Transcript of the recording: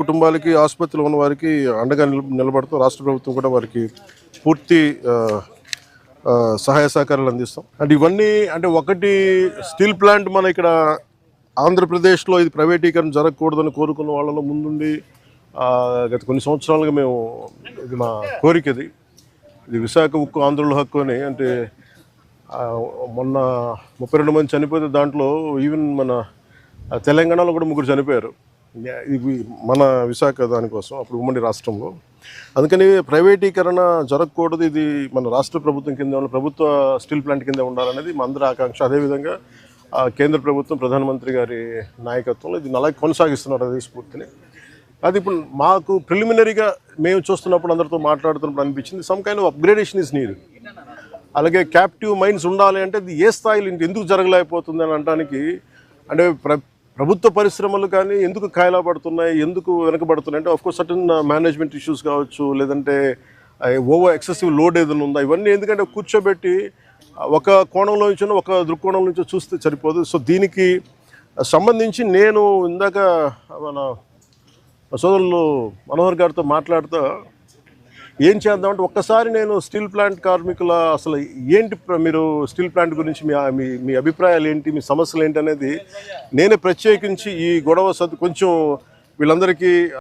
కుటుంబాలకి ఆసుపత్రిలో ఉన్న వారికి అండగా నిలబడుతూ రాష్ట్ర ప్రభుత్వం కూడా వారికి పూర్తి సహాయ సహకారాలు అందిస్తాం. అంటే ఇవన్నీ అంటే ఒకటి స్టీల్ ప్లాంట్ మన ఇక్కడ ఆంధ్రప్రదేశ్లో ఇది ప్రైవేటీకరణ జరగకూడదని కోరుకున్న వాళ్ళలో ముందుండి గత కొన్ని సంవత్సరాలుగా మేము ఇది మా కోరిక. ఇది విశాఖ ఉక్కు ఆంధ్రుల హక్కు అని. అంటే మొన్న 32 మంది చనిపోతే దాంట్లో ఈవెన్ మన తెలంగాణలో కూడా 3 చనిపోయారు. ఇది మన విశాఖ దానికోసం అప్పుడు ఉమ్మడి రాష్ట్రంలో. అందుకని ప్రైవేటీకరణ జరగకూడదు, ఇది మన రాష్ట్ర ప్రభుత్వం కింద ప్రభుత్వ స్టీల్ ప్లాంట్ కింద ఉండాలనేది మా అందరి ఆకాంక్ష. అదేవిధంగా కేంద్ర ప్రభుత్వం ప్రధానమంత్రి గారి నాయకత్వంలో ఇది అలాగే కొనసాగిస్తున్నారు అదే స్ఫూర్తిని. అది ఇప్పుడు మాకు ప్రిలిమినరీగా మేము చూస్తున్నప్పుడు అందరితో మాట్లాడుతున్నప్పుడు అనిపించింది some kind of upgradation is need. అలాగే క్యాప్టివ్ మైన్స్ ఉండాలి అంటే అది ఏ స్థాయిలో ఎందుకు జరగలేకపోతుంది అని అనడానికి అంటే ప్రభుత్వ పరిశ్రమలు కానీ ఎందుకు కాయలా పడుతున్నాయి, ఎందుకు వెనకబడుతున్నాయి అంటే ఆఫ్కోర్స్ సర్టన్ మేనేజ్మెంట్ ఇష్యూస్ కావచ్చు, లేదంటే ఓవర్ ఎక్సెసివ్ లోడ్ ఏదైనా ఉందా, ఇవన్నీ ఎందుకంటే కూర్చోబెట్టి ఒక కోణంలో నుంచి ఒక దృక్కోణం నుంచి చూస్తే సరిపోదు. సో దీనికి సంబంధించి నేను ఇందాక మన సోదరులు మనోహర్ గారితో మాట్లాడుతూ ఏం చేద్దామంటే ఒక్కసారి నేను స్టీల్ ప్లాంట్ కార్మికుల అసలు ఏంటి, మీరు స్టీల్ ప్లాంట్ గురించి మీ అభిప్రాయాలు ఏంటి, మీ సమస్యలు ఏంటి అనేది నేనే ప్రత్యేకించి ఈ గొడవ కొంచెం వీళ్ళందరికీ